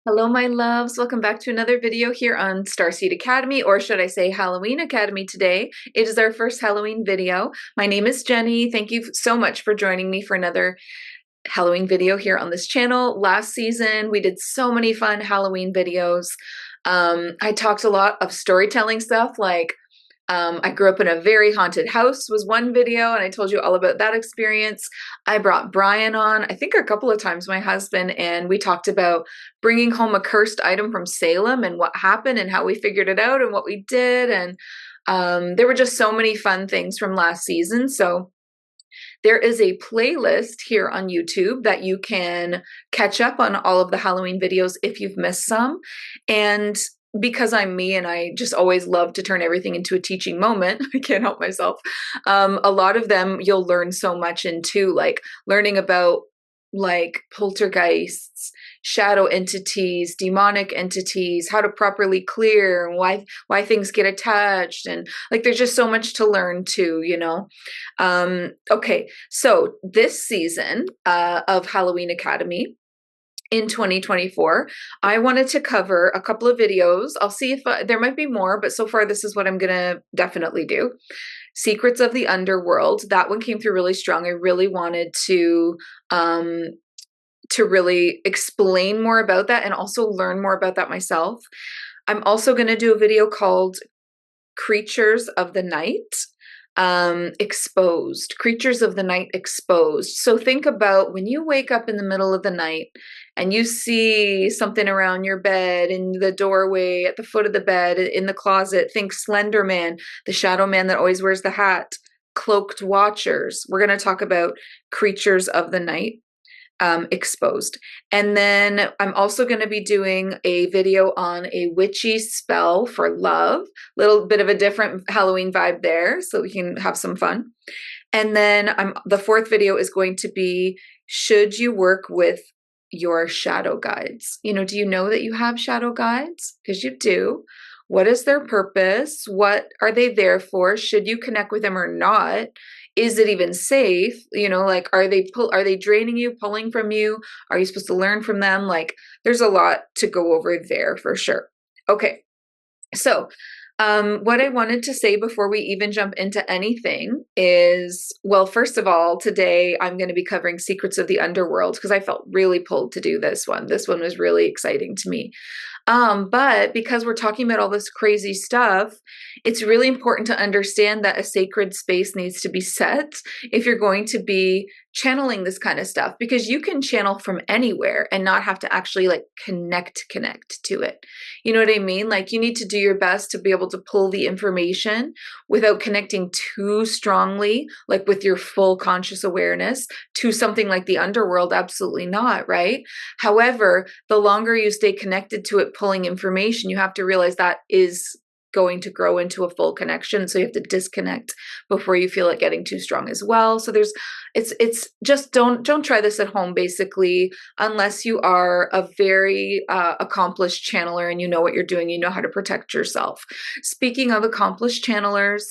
Hello, my loves. Welcome back to another video here on Starseed Academy, or should I say Halloween Academy today. It is our first Halloween video. My name is Jenny. Thank you so much for joining me for another Halloween video here on this channel. Last season, we did so many fun Halloween videos. I talked a lot of storytelling stuff like I grew up in a very haunted house was one video, and I told you all about that experience. I brought Brian on, I think a couple of times, my husband, and we talked about bringing home a cursed item from Salem and what happened and how we figured it out and what we did. And there were just so many fun things from last season. So there is a playlist here on YouTube that you can catch up on all of the Halloween videos if you've missed some. And because I'm me and I just always love to turn everything into a teaching moment, I can't help myself. A lot of them you'll learn so much into, like learning about like poltergeists, shadow entities, demonic entities, how to properly clear, and why things get attached, and like there's just so much to learn too, you know. Okay, so this season of Halloween Academy in 2024, I wanted to cover a couple of videos. I'll see if there might be more, but so far this is what I'm gonna definitely do. Secrets of the Underworld. That one came through really strong. I really wanted to really explain more about that and also learn more about that myself. I'm also going to do a video called Creatures of the Night Exposed. Creatures of the Night Exposed. So think about when you wake up in the middle of the night and you see something around your bed, in the doorway, at the foot of the bed, in the closet. Think Slender Man, the shadow man that always wears the hat, cloaked watchers. We're going to talk about creatures of the night exposed. And then I'm also going to be doing a video on a witchy spell for love, little bit of a different Halloween vibe there, so we can have some fun. And then the fourth video is going to be, should you work with your shadow guides? You know, do you know that you have shadow guides? Because you do. What is their purpose? What are they there for? Should you connect with them or not? Is it even safe? You know, like, are they draining you, pulling from you? Are you supposed to learn from them? Like, there's a lot to go over there for sure. Okay, so what I wanted to say before we even jump into anything is, well, first of all, today I'm going to be covering Secrets of the Underworld because I felt really pulled to do this one. This one was really exciting to me. But because we're talking about all this crazy stuff, it's really important to understand that a sacred space needs to be set if you're going to be channeling this kind of stuff, because you can channel from anywhere and not have to actually like connect to it. You know what I mean? Like, you need to do your best to be able to pull the information without connecting too strongly, like with your full conscious awareness, to something like the underworld. Absolutely not, right? However, the longer you stay connected to it, pulling information, you have to realize that is going to grow into a full connection. So you have to disconnect before you feel it getting too strong as well. So it's just don't try this at home, basically, unless you are a very accomplished channeler and you know what you're doing, you know how to protect yourself. Speaking of accomplished channelers,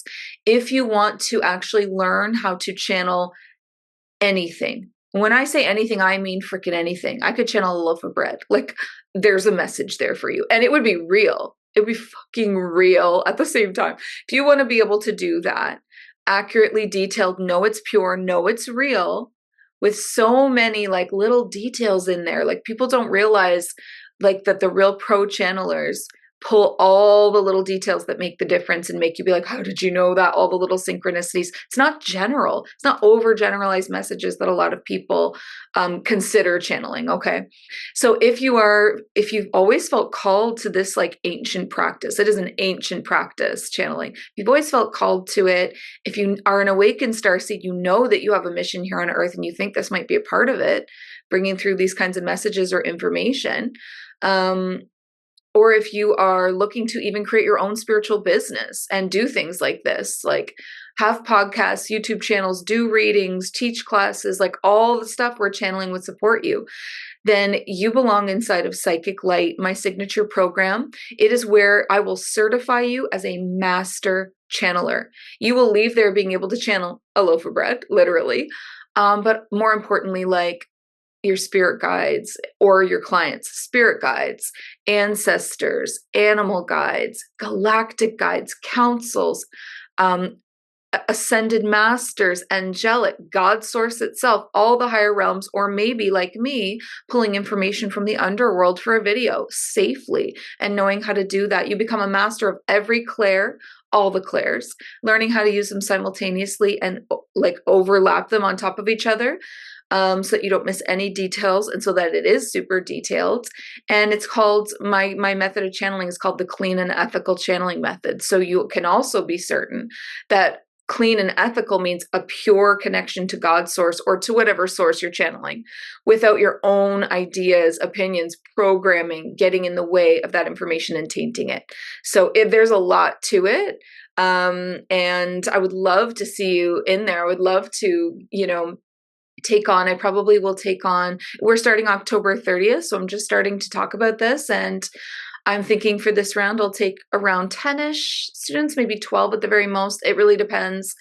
if you want to actually learn how to channel anything, when I say anything, I mean freaking anything. I could channel a loaf of bread. Like, there's a message there for you, and it would be real. It would be fucking real at the same time. If you want to be able to do that, accurately detailed, know it's pure, know it's real, with so many like little details in there. Like, people don't realize like that the real pro channelers pull all the little details that make the difference and make you be like, how did you know that? All the little synchronicities. It's not general. It's not overgeneralized messages that a lot of people consider channeling. Okay. So if you've always felt called to this like ancient practice, it is an ancient practice, channeling. You've always felt called to it. If you are an awakened starseed, you know that you have a mission here on earth and you think this might be a part of it, bringing through these kinds of messages or information. Or if you are looking to even create your own spiritual business and do things like this, like have podcasts, YouTube channels, do readings, teach classes, like all the stuff where channeling would support you, then you belong inside of Psychic Light, my signature program. It is where I will certify you as a master channeler. You will leave there being able to channel a loaf of bread, literally. But more importantly, like, your spirit guides or your clients, spirit guides, ancestors, animal guides, galactic guides, councils, um, ascended masters, angelic, God source itself, all the higher realms, or maybe like me, pulling information from the underworld for a video safely and knowing how to do that. You become a master of every clair, all the clairs, learning how to use them simultaneously and like overlap them on top of each other. So that you don't miss any details and so that it is super detailed. And it's called, my method of channeling is called the clean and ethical channeling method. So you can also be certain that clean and ethical means a pure connection to God's source or to whatever source you're channeling without your own ideas, opinions, programming getting in the way of that information and tainting it. So there's a lot to it. And I would love to see you in there. I would love to, take on, I probably will take on, we're starting October 30th. So I'm just starting to talk about this. And I'm thinking for this round, I'll take around 10-ish students, maybe 12 at the very most. It really depends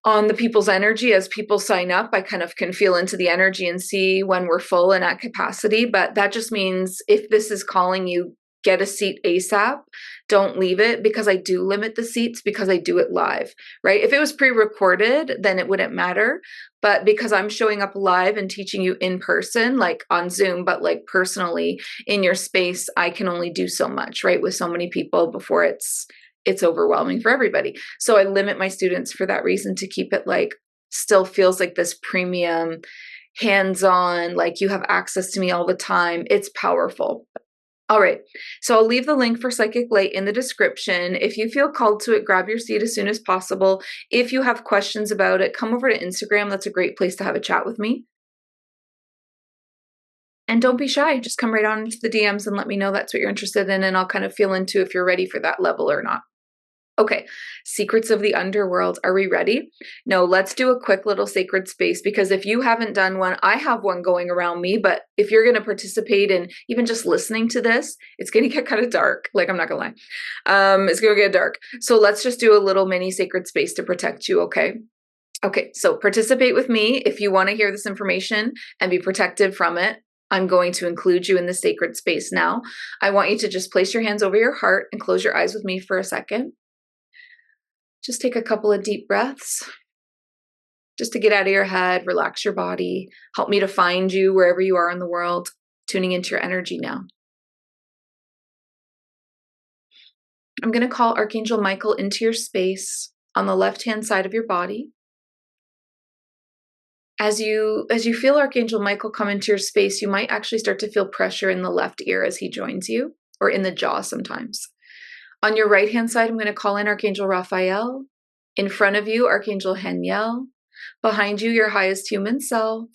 on the people's energy. As people sign up, I kind of can feel into the energy and see when we're full and at capacity. But that just means if this is calling you, get a seat ASAP. Don't leave it, because I do limit the seats because I do it live, right? If it was pre-recorded, then it wouldn't matter. But because I'm showing up live and teaching you in person, like on Zoom, but like personally in your space, I can only do so much, right? With so many people before it's overwhelming for everybody. So I limit my students for that reason, to keep it like still feels like this premium, hands-on, like you have access to me all the time. It's powerful. All right, so I'll leave the link for Psychic Light in the description. If you feel called to it, grab your seat as soon as possible. If you have questions about it, come over to Instagram. That's a great place to have a chat with me. And don't be shy. Just come right on into the DMs and let me know that's what you're interested in, and I'll kind of feel into if you're ready for that level or not. Okay, secrets of the underworld. Are we ready? No, let's do a quick little sacred space, because if you haven't done one, I have one going around me, but if you're going to participate in even just listening to this, it's going to get kind of dark. Like, I'm not going to lie. It's going to get dark. So let's just do a little mini sacred space to protect you, okay? Okay, so participate with me if you want to hear this information and be protected from it. I'm going to include you in the sacred space now. I want you to just place your hands over your heart and close your eyes with me for a second. Just take a couple of deep breaths just to get out of your head, relax your body, help me to find you wherever you are in the world, tuning into your energy now. I'm going to call Archangel Michael into your space on the left-hand side of your body. As you feel Archangel Michael come into your space, you might actually start to feel pressure in the left ear as he joins you, or in the jaw sometimes. On your right-hand side, I'm going to call in Archangel Raphael. In front of you, Archangel Haniel. Behind you, your highest human self.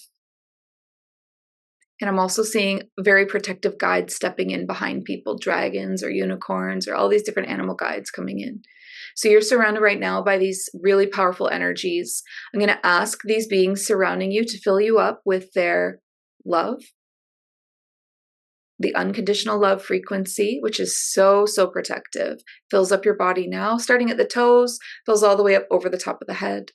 And I'm also seeing very protective guides stepping in behind people, dragons or unicorns or all these different animal guides coming in. So you're surrounded right now by these really powerful energies. I'm going to ask these beings surrounding you to fill you up with their love, the unconditional love frequency, which is so, so protective, fills up your body now, starting at the toes, fills all the way up over the top of the head.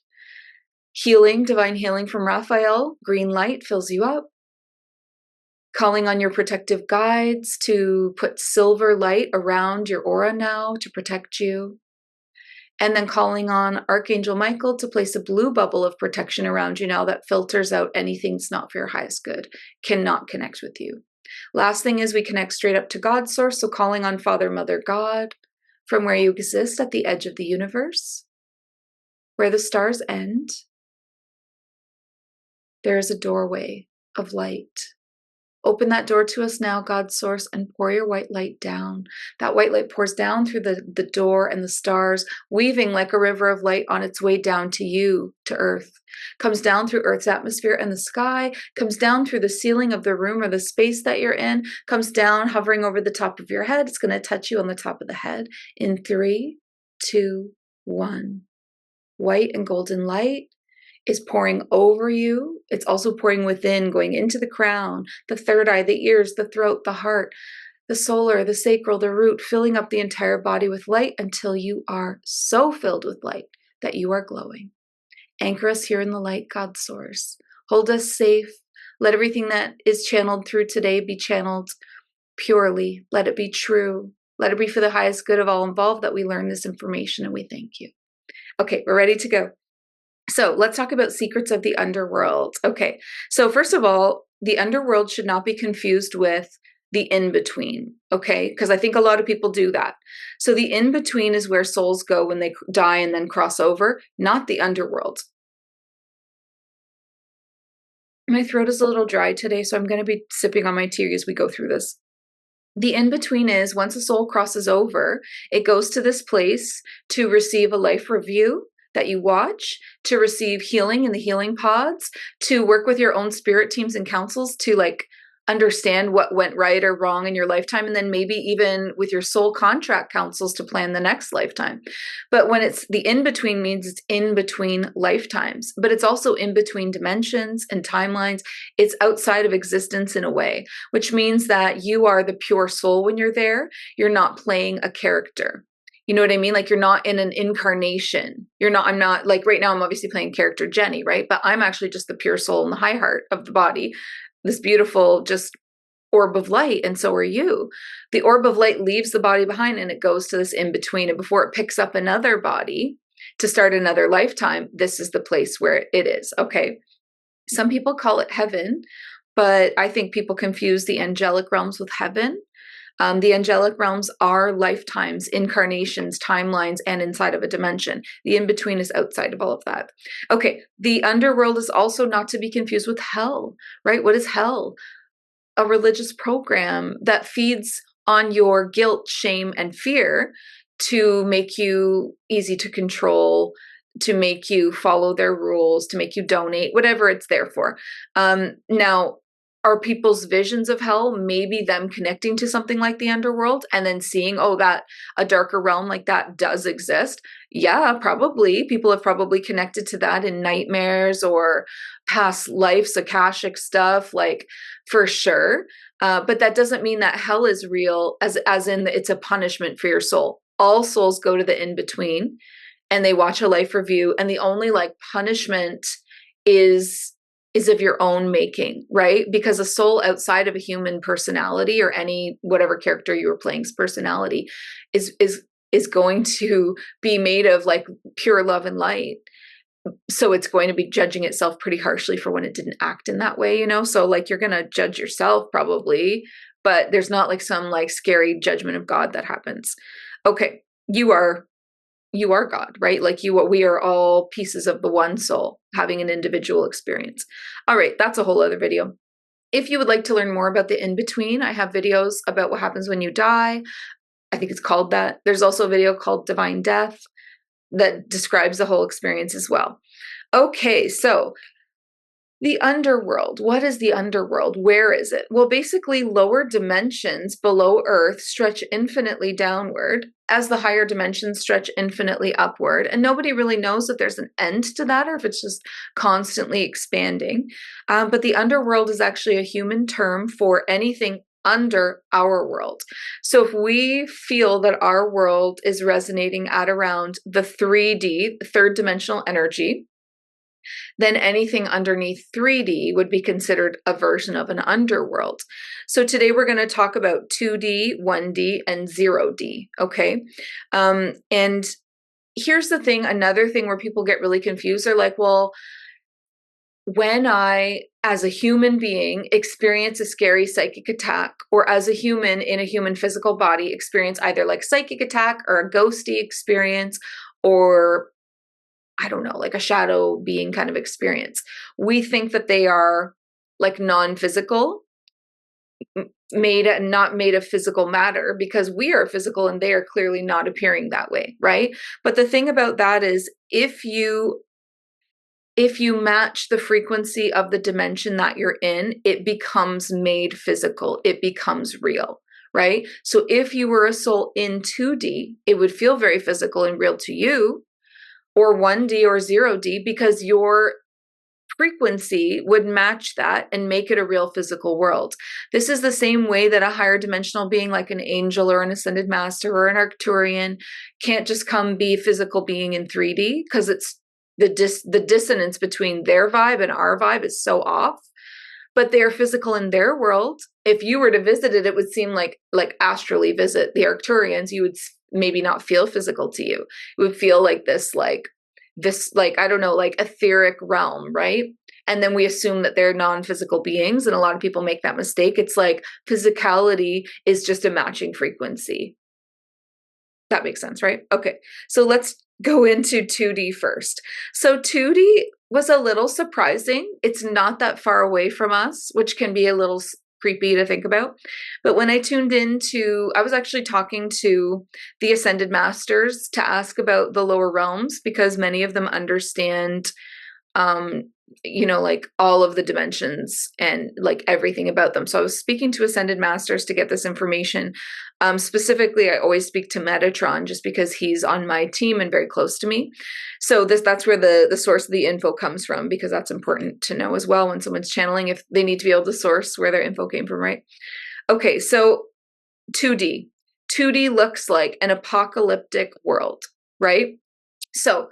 Healing, divine healing from Raphael, green light fills you up. Calling on your protective guides to put silver light around your aura now to protect you. And then calling on Archangel Michael to place a blue bubble of protection around you now that filters out anything that's not for your highest good, cannot connect with you. Last thing is we connect straight up to God's source, so calling on Father, Mother, God, from where you exist at the edge of the universe, where the stars end, there is a doorway of light. Open that door to us now, God's source, and pour your white light down. That white light pours down through the door and the stars, weaving like a river of light on its way down to you, to Earth. Comes down through Earth's atmosphere and the sky, comes down through the ceiling of the room or the space that you're in, comes down hovering over the top of your head. It's going to touch you on the top of the head in 3, 2, 1. White and golden light is pouring over you. It's also pouring within, going into the crown, the third eye, the ears, the throat, the heart, the solar, the sacral, the root, filling up the entire body with light until you are so filled with light that you are glowing. Anchor us here in the light, God's source. Hold us safe. Let everything that is channeled through today be channeled purely. Let it be true. Let it be for the highest good of all involved that we learn this information, and we thank you. Okay, we're ready to go. So let's talk about secrets of the underworld. Okay, so first of all, the underworld should not be confused with the in-between, okay? Because I think a lot of people do that. So the in-between is where souls go when they die and then cross over, not the underworld. My throat is a little dry today, so I'm going to be sipping on my tea as we go through this. The in-between is once a soul crosses over, it goes to this place to receive a life review that you watch, to receive healing in the healing pods, to work with your own spirit teams and councils to like understand what went right or wrong in your lifetime, and then maybe even with your soul contract councils to plan the next lifetime. But when it's the in-between, means it's in between lifetimes, but it's also in between dimensions and timelines. It's outside of existence in a way, which means that you are the pure soul when you're there. You're not playing a character. You know what I mean? Like you're not in an incarnation. I'm not like right now I'm obviously playing character Jenny, right? But I'm actually just the pure soul and the high heart of the body, this beautiful just orb of light, and so are you. The orb of light leaves the body behind and it goes to this in-between, and before it picks up another body to start another lifetime, this is the place where it is, okay? Some people call it heaven, but I think people confuse the angelic realms with heaven. The angelic realms are lifetimes, incarnations, timelines, and inside of a dimension. The in-between is outside of all of that. Okay, the underworld is also not to be confused with hell, right? What is hell? A religious program that feeds on your guilt, shame, and fear to make you easy to control, to make you follow their rules, to make you donate, whatever it's there for. Now, are people's visions of hell maybe them connecting to something like the underworld and then seeing, oh, that a darker realm like that does exist? Yeah, probably. People have probably connected to that in nightmares or past lives, Akashic stuff, like for sure. But that doesn't mean that hell is real, as in it's a punishment for your soul. All souls go to the in-between and they watch a life review, and the only like punishment is of your own making, right? Because a soul outside of a human personality or any whatever character you were playing's personality is going to be made of like pure love and light. So it's going to be judging itself pretty harshly for when it didn't act in that way, you know? So like you're going to judge yourself probably, but there's not like some like scary judgment of God that happens. Okay, you are God, right? Like we are all pieces of the one soul having an individual experience. All right, that's a whole other video. If you would like to learn more about the in-between, I have videos about what happens when you die. I think it's called that. There's also a video called Divine Death that describes the whole experience as well. Okay, so the underworld. What is the underworld? Where is it? Well, basically, lower dimensions below Earth stretch infinitely downward as the higher dimensions stretch infinitely upward. And nobody really knows if there's an end to that or if it's just constantly expanding. But the underworld is actually a human term for anything under our world. So if we feel that our world is resonating at around the 3D, third dimensional energy, then anything underneath 3D would be considered a version of an underworld. So today we're going to talk about 2D, 1D, and 0D, okay? And here's the thing, another thing where people get really confused. They're like, well, when I, as a human being, experience a scary psychic attack, or as a human in a human physical body experience either like psychic attack or a ghosty experience, or I don't know, like a shadow being kind of experience, we think that they are like non-physical, not made of physical matter, because we are physical and they are clearly not appearing that way, right? But the thing about that is if you match the frequency of the dimension that you're in, it becomes made physical, it becomes real, right? So if you were a soul in 2D, it would feel very physical and real to you, or 1D or 0D, because your frequency would match that and make it a real physical world. This is the same way that a higher dimensional being like an angel or an ascended master or an Arcturian can't just come be a physical being in 3D, because it's the dissonance between their vibe and our vibe is so off. but they're physical in their world. If you were to visit it, it would seem like astrally visit the Arcturians. You would maybe not feel physical to you. It would feel like this I don't know, like etheric realm, right? And then we assume that they're non-physical beings, and a lot of people make that mistake. It's like physicality is just a matching frequency. That makes sense, right? Okay, so let's go into 2D first. So 2D was a little surprising. It's not that far away from us, which can be a little creepy to think about. But when I tuned into, I was actually talking to the Ascended Masters to ask about the lower realms, because many of them understand um like all of the dimensions and like everything about them. So I was speaking to Ascended Masters to get this information. Specifically, I always speak to Metatron just because he's on my team and very close to me. So that's where the source of the info comes from, because that's important to know as well when someone's channeling, if they need to be able to source where their info came from, right? Okay, so 2D. 2D looks like an apocalyptic world, right? So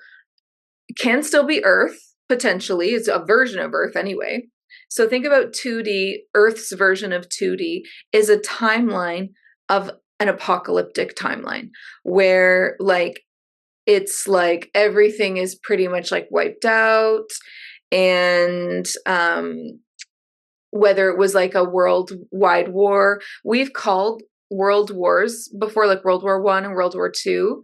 it can still be Earth. Potentially, it's a version of Earth anyway. So think about 2D. Earth's version of 2D is a timeline of an apocalyptic timeline where it's like everything is pretty much like wiped out, and whether it was like a worldwide war, we've called world wars before, like World War I and World War II.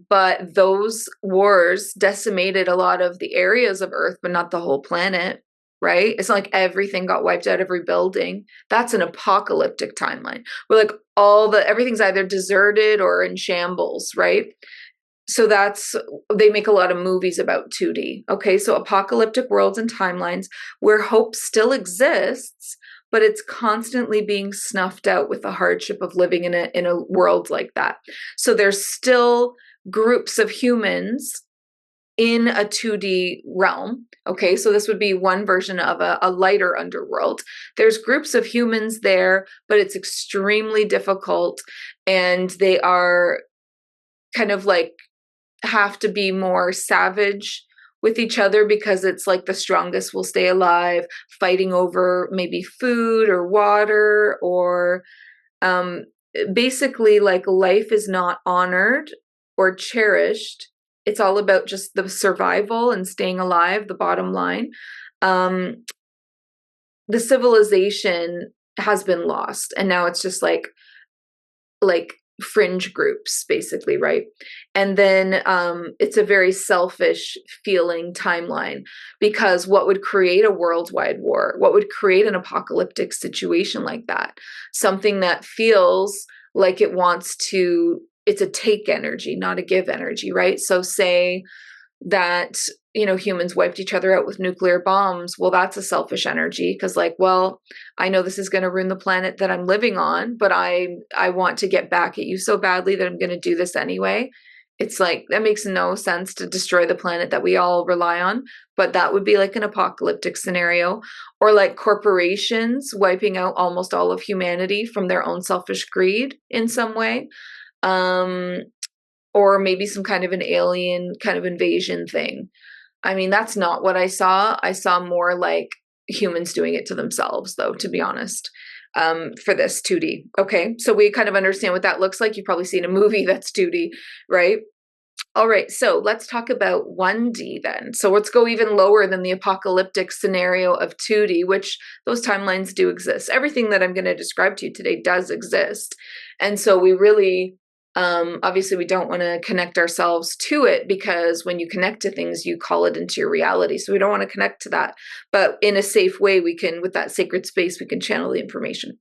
But those wars decimated a lot of the areas of Earth, but not the whole planet, right? It's not like everything got wiped out, every building. That's an apocalyptic timeline where like everything's either deserted or in shambles, right? So they make a lot of movies about 2D. Okay, so apocalyptic worlds and timelines where hope still exists, but it's constantly being snuffed out with the hardship of living in a world like that. So there's still groups of humans in a 2D realm. Okay, so this would be one version of a lighter underworld. There's groups of humans there, but it's extremely difficult, and they are kind of like have to be more savage with each other, because it's like the strongest will stay alive, fighting over maybe food or water, or basically like life is not honored or cherished. It's all about just the survival and staying alive, the bottom line. The civilization has been lost, and now it's just like fringe groups, basically, right? And then it's a very selfish feeling timeline, because what would create a worldwide war? What would create an apocalyptic situation like that? Something that feels like it's a take energy, not a give energy, right? So say that humans wiped each other out with nuclear bombs. Well, that's a selfish energy, because I know this is going to ruin the planet that I'm living on, but I want to get back at you so badly that I'm going to do this anyway. It's like, that makes no sense to destroy the planet that we all rely on, but that would be like an apocalyptic scenario. Or like corporations wiping out almost all of humanity from their own selfish greed in some way. Or maybe some kind of an alien kind of invasion thing. I mean, that's not what I saw. I saw more like humans doing it to themselves, though, to be honest, for this 2D. Okay, so we kind of understand what that looks like. You've probably seen a movie that's 2D, right? All right, so let's talk about 1D then. So let's go even lower than the apocalyptic scenario of 2D, which those timelines do exist. Everything that I'm going to describe to you today does exist. And so we really obviously we don't want to connect ourselves to it, because when you connect to things, you call it into your reality. So we don't want to connect to that, but in a safe way, we can, with that sacred space, we can channel the information.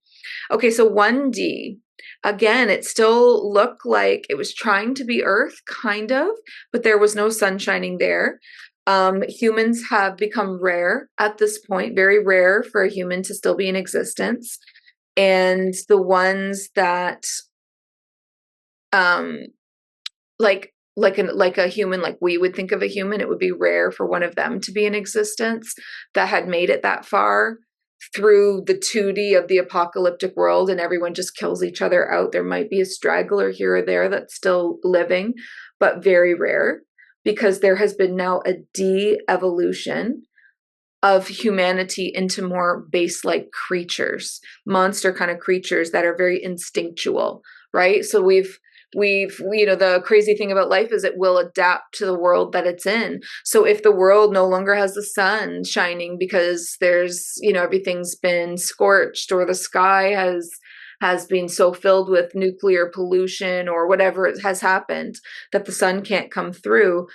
Okay, so 1D, again, it still looked like it was trying to be Earth, kind of, but there was no sun shining there. Humans have become rare at this point, very rare for a human to still be in existence. And the ones that like a human, like we would think of a human, it would be rare for one of them to be in existence that had made it that far through the 2D of the apocalyptic world, and everyone just kills each other out. There might be a straggler here or there that's still living, but very rare, because there has been now a de-evolution of humanity into more base-like creatures, monster kind of creatures that are very instinctual, right? So we've the crazy thing about life is it will adapt to the world that it's in. So if the world no longer has the sun shining because there's everything's been scorched, or the sky has been so filled with nuclear pollution or whatever has happened that the sun can't come through,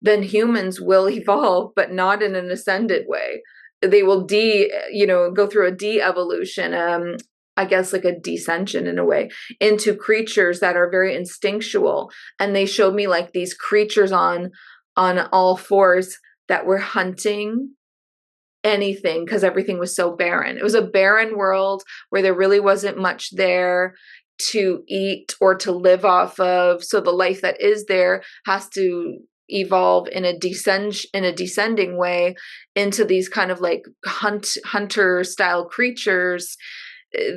then humans will evolve, but not in an ascended way. They will go through a de-evolution, I guess like a descension in a way, into creatures that are very instinctual. And they showed me like these creatures on all fours that were hunting anything because everything was so barren. It was a barren world where there really wasn't much there to eat or to live off of. So the life that is there has to evolve in a descending way into these kind of like hunter style creatures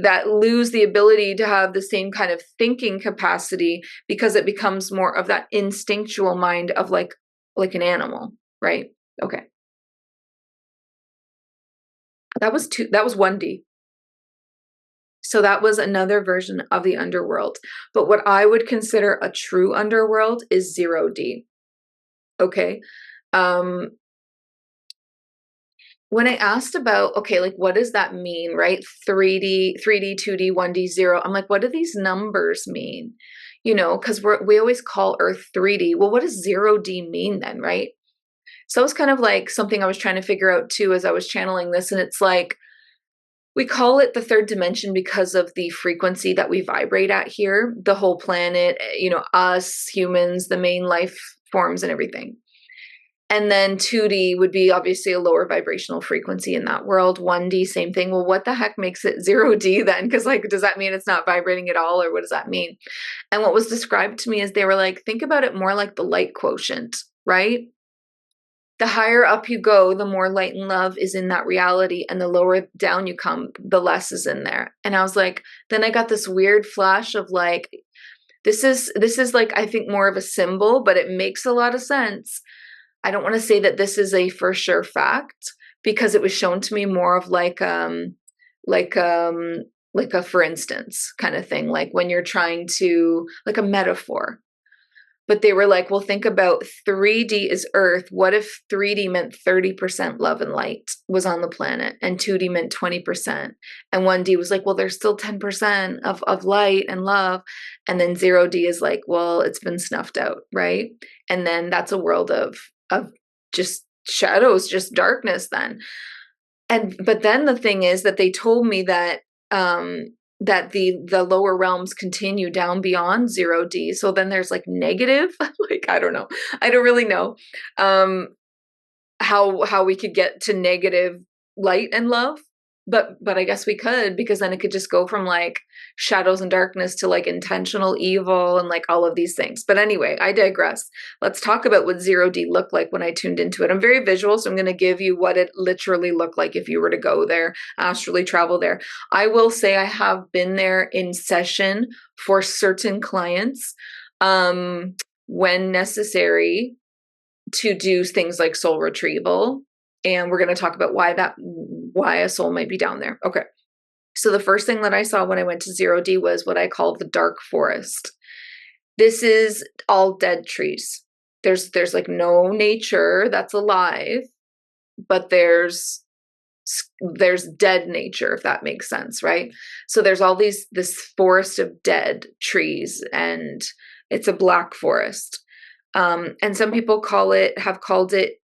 that lose the ability to have the same kind of thinking capacity because it becomes more of that instinctual mind of like an animal, right? Okay. That was 1D. So that was another version of the underworld. But what I would consider a true underworld is 0D. Okay. Um, when I asked about, okay, like what does that mean, right? 3D, 2D, 1D, 0. I'm like, what do these numbers mean? Because we always call Earth 3D. Well, what does 0D mean then, right? So it was kind of like something I was trying to figure out too as I was channeling this. And it's like, we call it the third dimension because of the frequency that we vibrate at here, the whole planet, us, humans, the main life forms and everything. And then 2D would be obviously a lower vibrational frequency in that world. 1D, same thing. Well, what the heck makes it 0D then? Because like, does that mean it's not vibrating at all, or what does that mean? And what was described to me is they were like, think about it more like the light quotient, right? The higher up you go, the more light and love is in that reality, and the lower down you come, the less is in there. And I was like, then I got this weird flash of like, this is like, I think more of a symbol, but it makes a lot of sense. I don't want to say that this is a for sure fact because it was shown to me more of like like a for instance kind of thing, like when you're trying to, like a metaphor. But they were like, well, think about 3D is Earth. What if 3D meant 30% love and light was on the planet, and 2D meant 20%? And 1D was like, well, there's still 10% of light and love. And then 0D is like, well, it's been snuffed out, right? And then that's a world of just shadows, just darkness then. But then the thing is that they told me that that the lower realms continue down beyond 0D. So then there's like negative, like I don't know. I don't really know how we could get to negative light and love. But I guess we could, because then it could just go from like shadows and darkness to like intentional evil and like all of these things. But anyway, I digress. Let's talk about what 0D looked like when I tuned into it. I'm very visual, so I'm going to give you what it literally looked like if you were to go there, astrally travel there. I will say I have been there in session for certain clients when necessary to do things like soul retrieval. And we're going to talk about why a soul might be down there. Okay. So the first thing that I saw when I went to 0D was what I call the dark forest. This is all dead trees. There's like no nature that's alive, but there's dead nature, if that makes sense, right? So there's all this forest of dead trees, and it's a black forest. And some people have called it,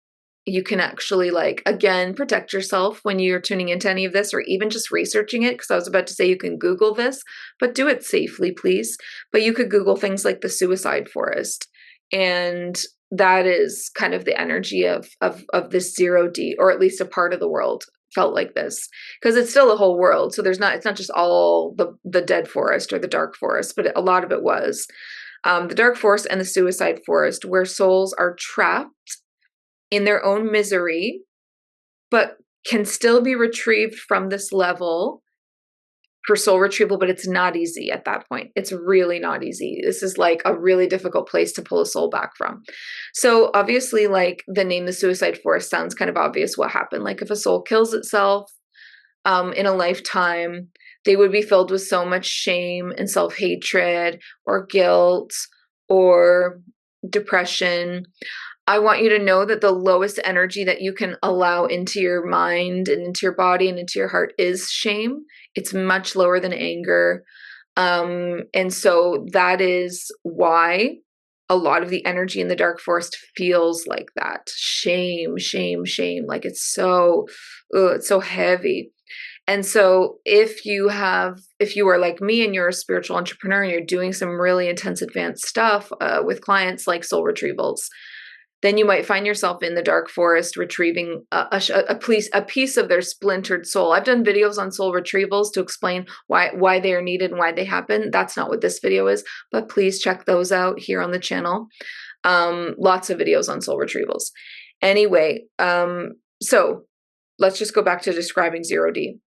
you can actually, like, again, protect yourself when you're tuning into any of this, or even just researching it, because I was about to say you can Google this, but do it safely, please. But you could Google things like the suicide forest, and that is kind of the energy of this 0D, or at least a part of the world felt like this, because it's still a whole world. So it's not just all the dead forest or the dark forest, but a lot of it was the dark forest and the suicide forest, where souls are trapped in their own misery, but can still be retrieved from this level for soul retrieval, but it's not easy at that point. It's really not easy. This is like a really difficult place to pull a soul back from. So obviously, like the name, the suicide forest, sounds kind of obvious what happened. Like if a soul kills itself in a lifetime, they would be filled with so much shame and self-hatred or guilt or depression. I want you to know that the lowest energy that you can allow into your mind and into your body and into your heart is shame. It's much lower than anger. And so that is why a lot of the energy in the dark forest feels like that. Shame, shame, shame. Like it's so heavy. And so if you are like me and you're a spiritual entrepreneur and you're doing some really intense advanced stuff with clients like soul retrievals, then you might find yourself in the dark forest retrieving a piece of their splintered soul. I've done videos on soul retrievals to explain why they are needed and why they happen. That's not what this video is, but please check those out here on the channel. Lots of videos on soul retrievals. Anyway, so let's just go back to describing 0D.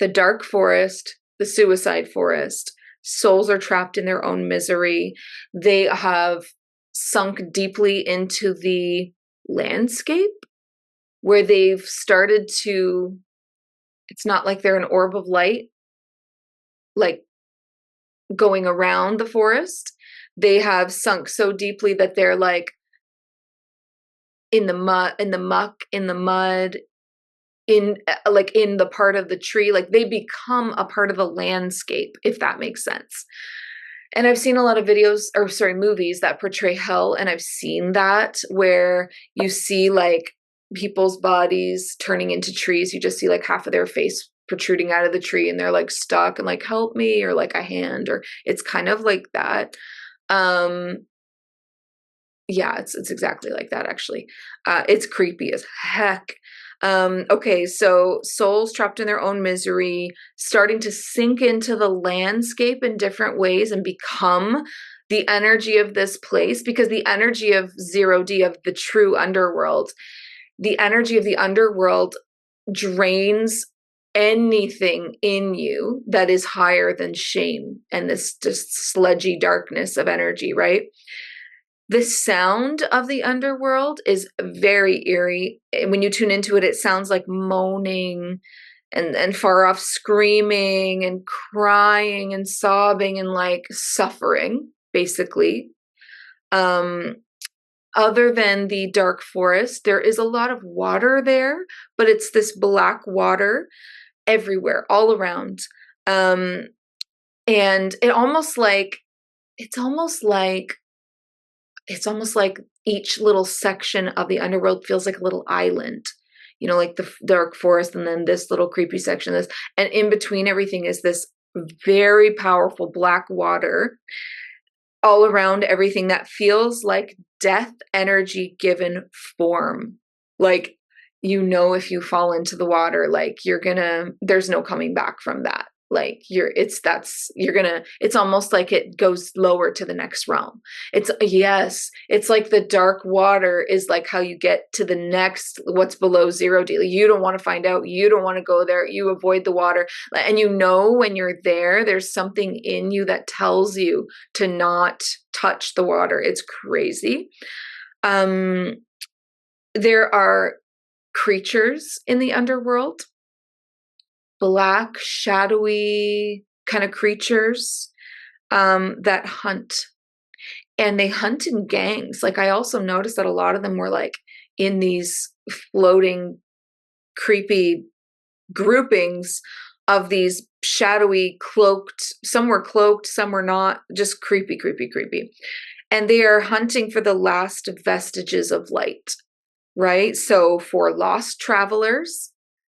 The dark forest, the suicide forest, souls are trapped in their own misery. They have sunk deeply into the landscape where they've started to, it's not like they're an orb of light, like going around the forest. They have sunk so deeply that they're like in the mud, in the muck, in the mud, in like in the part of the tree, like they become a part of the landscape, if that makes sense. And I've seen a lot of movies that portray hell, and I've seen that where you see like people's bodies turning into trees. You just see like half of their face protruding out of the tree and they're like stuck and like, help me, or like a hand, or it's kind of like that. Yeah, it's exactly like that, actually. It's creepy as heck. Okay, so souls trapped in their own misery, starting to sink into the landscape in different ways and become the energy of this place, because the energy of 0D, of the true underworld, the energy of the underworld drains anything in you that is higher than shame and this just sludgy darkness of energy, right? The sound of the underworld is very eerie. When you tune into it, it sounds like moaning and far off screaming and crying and sobbing and like suffering, basically. Other than the dark forest, there is a lot of water there, but it's this black water everywhere, all around. And it's almost like each little section of the underworld feels like a little island, like the dark forest, and then this little creepy section, and in between everything is this very powerful black water all around everything that feels like death energy given form. Like, if you fall into the water, like there's no coming back from that. Like it's almost like it goes lower to the next realm. It's like the dark water is like how you get to the next, what's below 0D. Like, you don't want to find out. You don't want to go there. You avoid the water. And when you're there, there's something in you that tells you to not touch the water. It's crazy. There are creatures in the underworld, black, shadowy kind of creatures that hunt. And they hunt in gangs. Like, I also noticed that a lot of them were like in these floating, creepy groupings of these shadowy, cloaked, some were not, just creepy, creepy, creepy. And they are hunting for the last vestiges of light, right? So for lost travelers,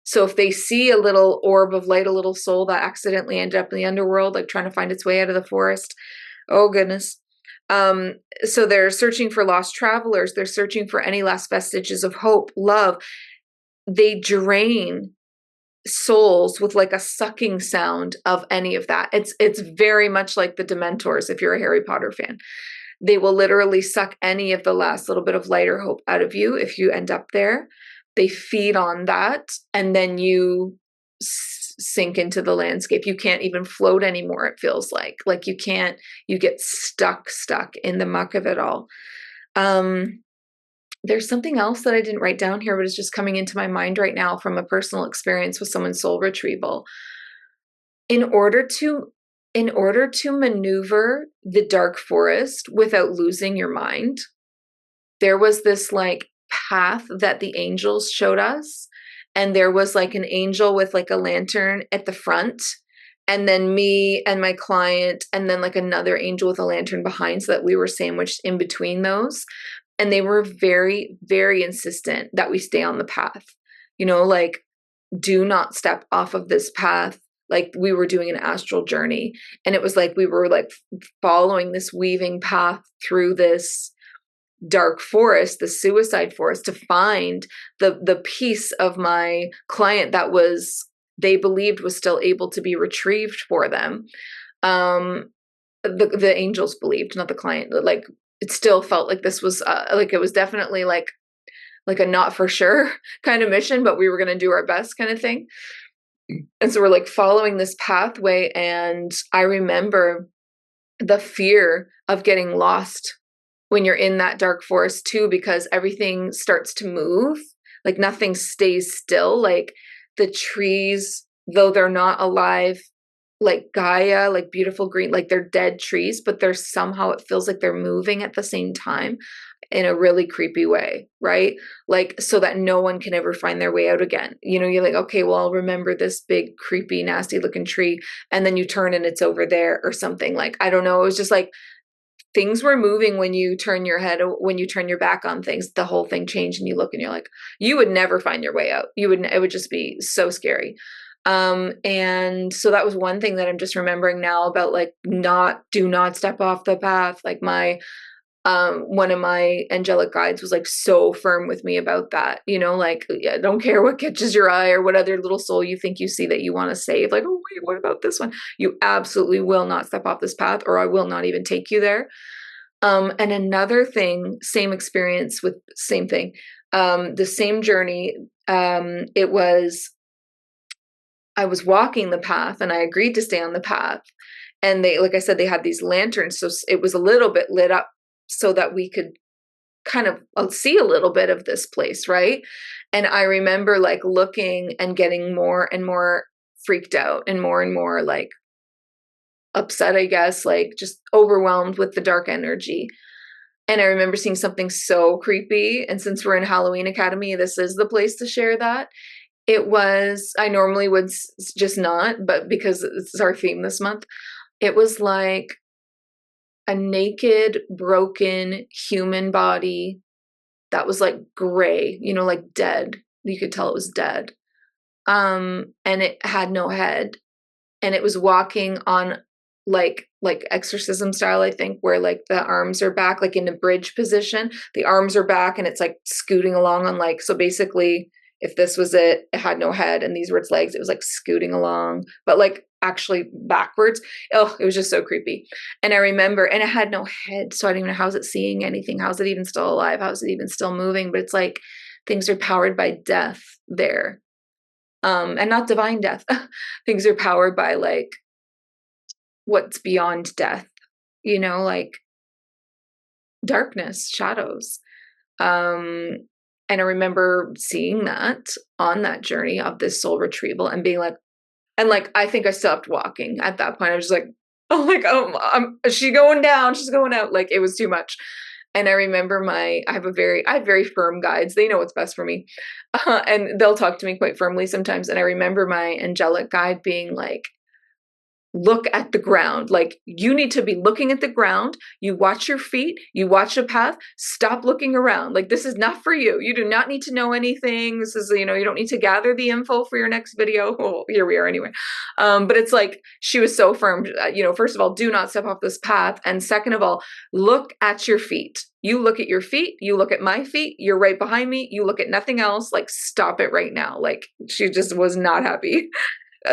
so if they see a little orb of light, a little soul that accidentally ended up in the underworld, like trying to find its way out of the forest, oh goodness. So they're searching for lost travelers. They're searching for any last vestiges of hope, love. They drain souls with like a sucking sound of any of that. It's very much like the Dementors, if you're a Harry Potter fan. They will literally suck any of the last little bit of light or hope out of you if you end up there. They feed on that, and then you sink into the landscape. You can't even float anymore, it feels like you can't, you get stuck in the muck of it all. There's something else that I didn't write down here, but it's just coming into my mind right now from a personal experience with someone's soul retrieval. In order to maneuver the dark forest without losing your mind, there was this like path that the angels showed us, and there was like an angel with like a lantern at the front, and then me and my client, and then like another angel with a lantern behind, so that we were sandwiched in between those. And they were very, very insistent that we stay on the path, like, do not step off of this path. Like, we were doing an astral journey, and it was like we were like following this weaving path through this dark forest, the suicide forest, to find the piece of my client that they believed was still able to be retrieved for them. The angels believed, not the client. Like, it still felt like this was like, it was definitely like a not for sure kind of mission, but we were going to do our best kind of thing. And so we're like following this pathway, and I remember the fear of getting lost when you're in that dark forest too, because everything starts to move. Like, nothing stays still. Like, the trees, though they're not alive, like Gaia, like beautiful green, like they're dead trees, but they're somehow, it feels like they're moving at the same time in a really creepy way, right? Like, so that no one can ever find their way out again. You're like, okay, well, I'll remember this big, creepy, nasty looking tree. And then you turn and it's over there or something. Like, I don't know. It was just like, things were moving when you turn your head, when you turn your back on things, the whole thing changed, and you look and you're like, you would never find your way out. It would just be so scary. And so that was one thing that I'm just remembering now about, like, do not step off the path. Like, one of my angelic guides was like so firm with me about that, like, I don't care what catches your eye or what other little soul you think you see that you want to save. Like, oh wait, what about this one? You absolutely will not step off this path, or I will not even take you there. And another thing, same experience with same thing, the same journey. I was walking the path, and I agreed to stay on the path. And they, like I said, they had these lanterns, so it was a little bit lit up so that we could kind of see a little bit of this place, right? And I remember like looking and getting more and more freaked out and more like upset, I guess, like just overwhelmed with the dark energy. And I remember seeing something so creepy. And since we're in Halloween Academy, this is the place to share that. I normally would just not, but because it's our theme this month, it was like a naked, broken human body that was like gray, like dead. You could tell it was dead. And it had no head. And it was walking on like exorcism style, I think, where like the arms are back, like in a bridge position. The arms are back, and it's like scooting along on like, so basically, if this was it had no head and these were its legs, it was like scooting along, but like actually backwards. Oh, it was just so creepy. And I remember, and it had no head, so I don't even know, how's it seeing anything? How's it even still alive? How's it even still moving? But it's like things are powered by death there. And not divine death. Things are powered by like what's beyond death, like darkness, shadows. And I remember seeing that on that journey of this soul retrieval and being like, and like, I think I stopped walking at that point. I was just like, is she going down? She's going out. Like, it was too much. And I remember I have very firm guides. They know what's best for me. And they'll talk to me quite firmly sometimes. And I remember my angelic guide being like, look at the ground. Like, you need to be looking at the ground. You watch your feet, you watch the path, stop looking around. Like, this is not for you. You do not need to know anything. This is, you don't need to gather the info for your next video. Oh, here we are anyway. But it's like, she was so firm, first of all, do not step off this path. And second of all, look at your feet. You look at your feet, you look at my feet, you're right behind me, you look at nothing else. Like, stop it right now. Like, she just was not happy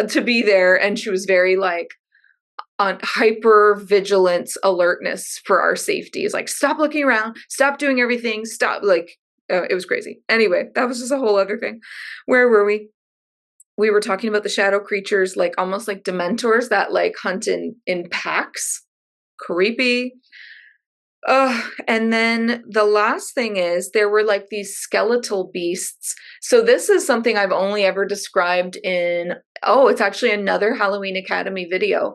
to be there. And she was very like on hyper vigilance alertness for our safety. Is like, stop looking around, stop doing everything, stop. Like, it was crazy. Anyway, that was just a whole other thing. Where were we? we were talking about the shadow creatures, like almost like dementors that like hunt in packs. Creepy. And then the last thing is there were like these skeletal beasts. So this is something I've only ever described in, oh, it's actually another Halloween Academy video.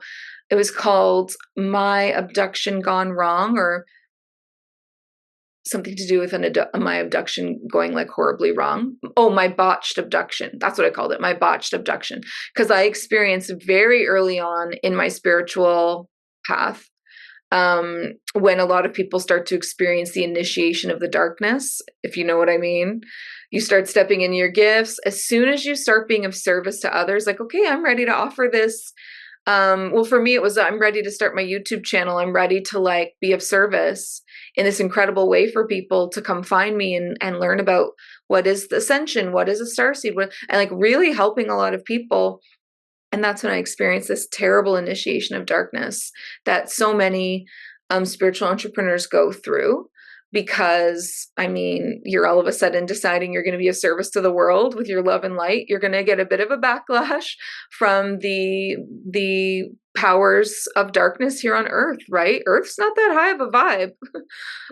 It was called My Abduction Gone Wrong, or something to do with my abduction going like horribly wrong. Oh, my botched abduction. That's what I called it. My botched abduction. Because I experienced very early on in my spiritual path, when a lot of people start to experience the initiation of the darkness, if you know what I mean. You start stepping into your gifts. As soon as you start being of service to others, like, okay, I'm ready to offer this. Well, for me, it was, I'm ready to start my YouTube channel. I'm ready to like be of service in this incredible way for people to come find me and learn about what is the ascension, what is a starseed, and like really helping a lot of people. And that's when I experienced this terrible initiation of darkness that so many spiritual entrepreneurs go through, because, I mean, you're all of a sudden deciding you're going to be of service to the world with your love and light. You're going to get a bit of a backlash from the powers of darkness here on Earth, right? Earth's not that high of a vibe.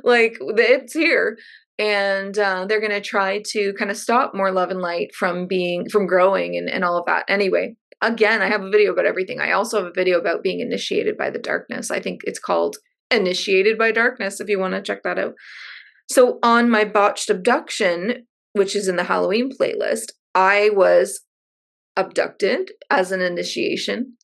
Like, it's here. And they're going to try to kind of stop more love and light from growing and all of that. Anyway, again, I have a video about everything. I also have a video about being initiated by the darkness. I think it's called Initiated by Darkness, if you want to check that out. So on my botched abduction, which is in the Halloween playlist, I was abducted as an initiation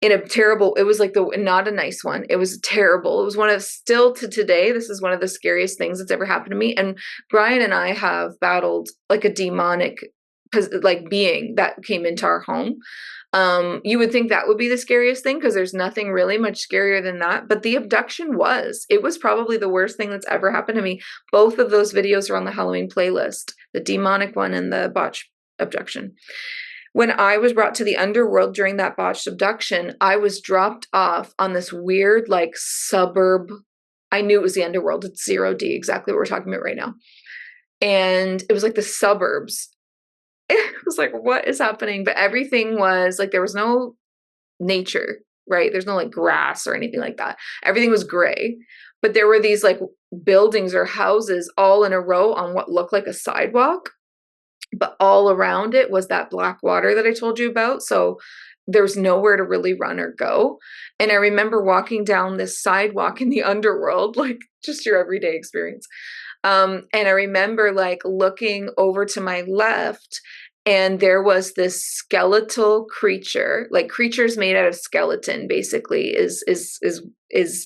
in a terrible, it was like not a nice one. It was terrible. It was one of, still to today, this is one of the scariest things that's ever happened to me. And Brian and I have battled like a demonic like being that came into our home. You would think that would be the scariest thing, because there's nothing really much scarier than that. But the abduction it was probably the worst thing that's ever happened to me. Both of those videos are on the Halloween playlist, the demonic one and the botched abduction. When I was brought to the underworld during that botched abduction, I was dropped off on this weird like suburb. I knew it was the underworld. It's 0D, exactly what we're talking about right now. And it was like the suburbs. It was like, what is happening? But everything was like, there was no nature, right? There's no like grass or anything like that. Everything was gray. But there were these like buildings or houses all in a row on what looked like a sidewalk. But all around it was that black water that I told you about. So there's nowhere to really run or go. And I remember walking down this sidewalk in the underworld, like just your everyday experience. And I remember like looking over to my left, and there was this skeletal creature, like creatures made out of skeleton, basically, is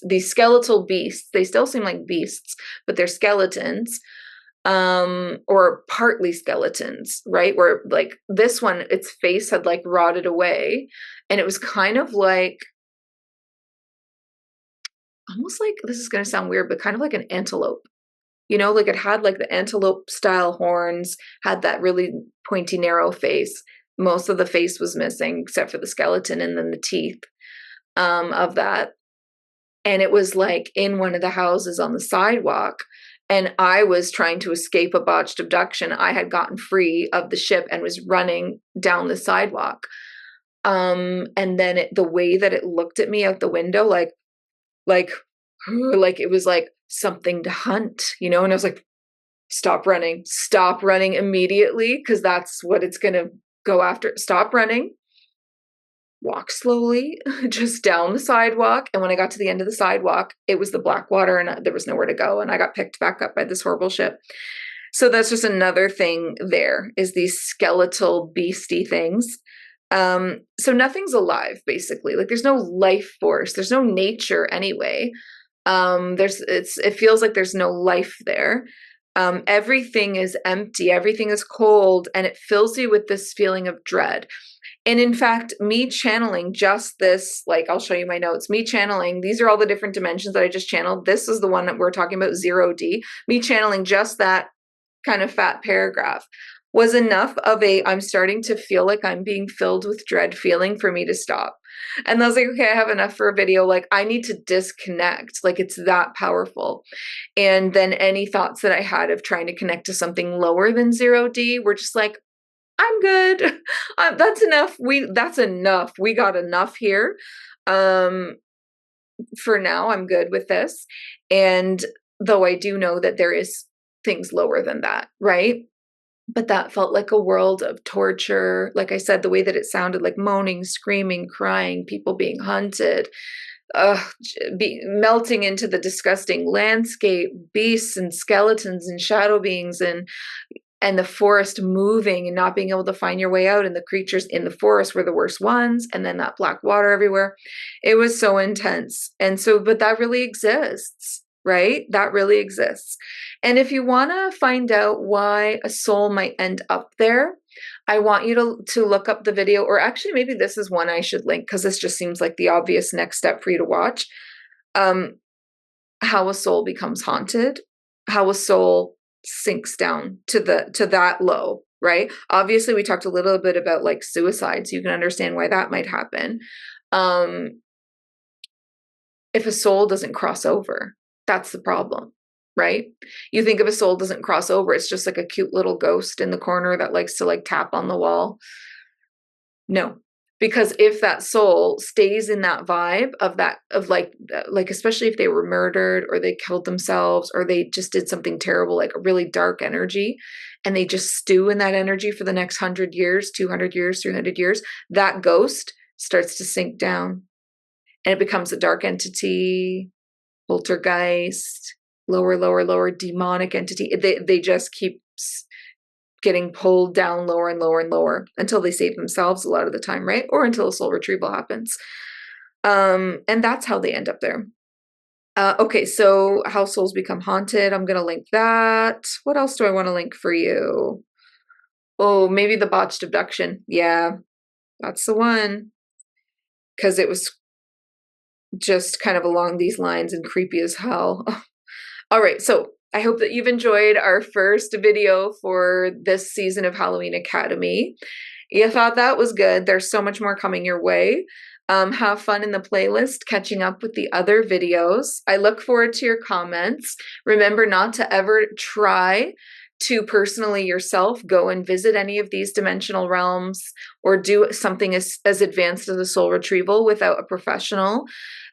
these skeletal beasts. They still seem like beasts, but they're skeletons, or partly skeletons, right? Where like this one, its face had like rotted away, and it was kind of like, almost like, this is going to sound weird, but kind of like an antelope. You know, like it had like the antelope style horns, had that really pointy, narrow face. Most of the face was missing except for the skeleton and then the teeth of that. And it was like in one of the houses on the sidewalk. And I was trying to escape a botched abduction. I had gotten free of the ship and was running down the sidewalk. And then the way that it looked at me out the window, like it was like something to hunt, you know? And I was like, stop running immediately, because that's what it's going to go after. Stop running, walk slowly, just down the sidewalk. And when I got to the end of the sidewalk, it was the black water and there was nowhere to go. And I got picked back up by this horrible ship. So that's just another thing there, is these skeletal beastie things. So nothing's alive, basically. Like there's no life force. There's no nature anyway. It feels like there's no life there. Everything is empty. Everything is cold, and it fills you with this feeling of dread. And in fact, me channeling just this, like, I'll show you my notes, me channeling, these are all the different dimensions that I just channeled. This is the one that we're talking about, 0D. Me channeling just that kind of fat paragraph was enough of I'm starting to feel like I'm being filled with dread feeling for me to stop. And I was like, okay, I have enough for a video. Like, I need to disconnect. Like, it's that powerful. And then any thoughts that I had of trying to connect to something lower than 0D were just like, I'm good. That's enough. That's enough. We got enough here. Um, for now, I'm good with this. And though I do know that there is things lower than that, right? But that felt like a world of torture. Like I said, the way that it sounded, like moaning, screaming, crying, people being hunted, melting into the disgusting landscape, beasts and skeletons and shadow beings, and the forest moving and not being able to find your way out, and the creatures in the forest were the worst ones, and then that black water everywhere. It was so intense. And so, but that really exists, right? That really exists. And if you want to find out why a soul might end up there, I want you to look up the video, or actually maybe this is one I should link because this just seems like the obvious next step for you to watch. How a soul becomes haunted, how a soul sinks down to that low, right? Obviously, we talked a little bit about like suicide, so you can understand why that might happen. If a soul doesn't cross over, that's the problem, right? You think if a soul doesn't cross over, it's just like a cute little ghost in the corner that likes to like tap on the wall. No, because if that soul stays in that vibe of like especially if they were murdered or they killed themselves or they just did something terrible, like a really dark energy, and they just stew in that energy for the next 100 years, 200 years, 300 years, that ghost starts to sink down and it becomes a dark entity, poltergeist, lower demonic entity. They just keep getting pulled down lower and lower and lower until they save themselves a lot of the time, right? Or until a soul retrieval happens. And that's how they end up there. Okay, so how souls become haunted. I'm going to link that. What else do I want to link for you? Oh, maybe the botched abduction. Yeah, that's the one. Because it was just kind of along these lines and creepy as hell. All right, so I hope that you've enjoyed our first video for this season of Halloween Academy. You thought that was good. There's so much more coming your way. Have fun in the playlist, catching up with the other videos. I look forward to your comments. Remember not to ever try to personally yourself go and visit any of these dimensional realms or do something as advanced as a soul retrieval without a professional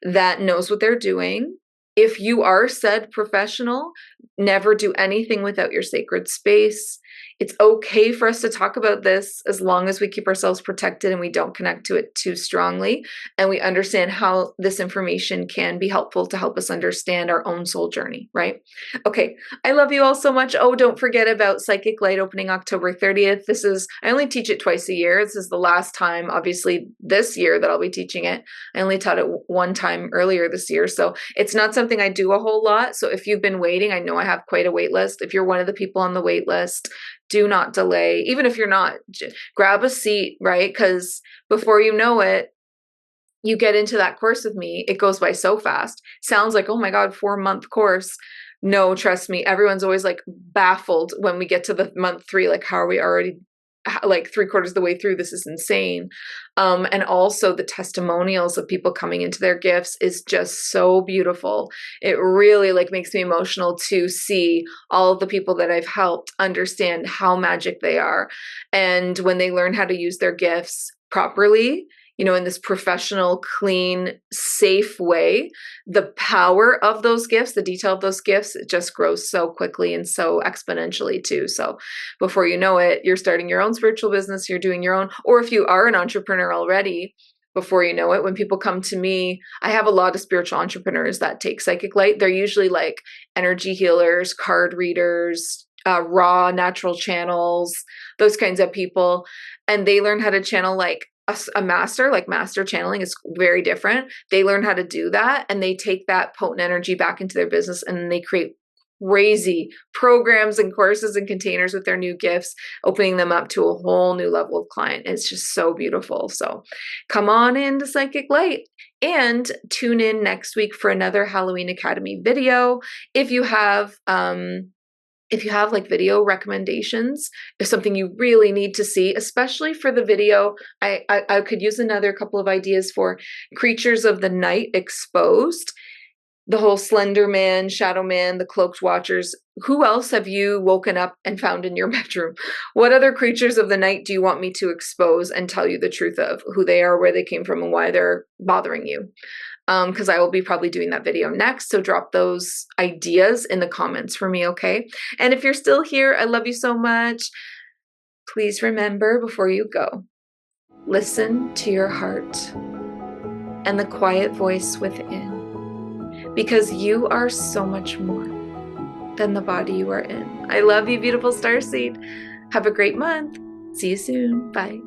that knows what they're doing. If you are said professional, never do anything without your sacred space. It's okay for us to talk about this as long as we keep ourselves protected and we don't connect to it too strongly, and we understand how this information can be helpful to help us understand our own soul journey, right? Okay, I love you all so much. Oh, don't forget about Psychic Light opening October 30th. I only teach it twice a year. This is the last time, obviously, this year that I'll be teaching it. I only taught it one time earlier this year, so it's not something I do a whole lot. So if you've been waiting, I know I have quite a wait list. If you're one of the people on the wait list, do not delay. Even if you're not, grab a seat, right? Because before you know it, you get into that course with me. It goes by so fast. Sounds like, oh my God, 4-month course. No, trust me. Everyone's always like baffled when we get to the month 3. Like, how are we already like 3/4 of the way through? This is insane. And also the testimonials of people coming into their gifts is just so beautiful. It really like makes me emotional to see all of the people that I've helped understand how magic they are. And when they learn how to use their gifts properly, in this professional, clean, safe way, the power of those gifts, the detail of those gifts, it just grows so quickly and so exponentially too. So before you know it, you're starting your own spiritual business, you're doing your own, or if you are an entrepreneur already, before you know it, when people come to me, I have a lot of spiritual entrepreneurs that take Psychic Light. They're usually like energy healers, card readers, raw natural channels, those kinds of people. And they learn how to channel like a master, like master channeling is very different. They learn how to do that and they take that potent energy back into their business and they create crazy programs and courses and containers with their new gifts, opening them up to a whole new level of client. It's just so beautiful. So come on into Psychic Light and tune in next week for another Halloween Academy video. If you have like video recommendations, if something you really need to see, especially for the video, I could use another couple of ideas for Creatures of the Night Exposed. The whole Slender Man, Shadow Man, the Cloaked Watchers, who else have you woken up and found in your bedroom? What other creatures of the night do you want me to expose and tell you the truth of who they are, where they came from, and why they're bothering you? Because I will be probably doing that video next. So drop those ideas in the comments for me, okay? And if you're still here, I love you so much. Please remember before you go, listen to your heart and the quiet voice within, because you are so much more than the body you are in. I love you, beautiful starseed. Have a great month. See you soon. Bye.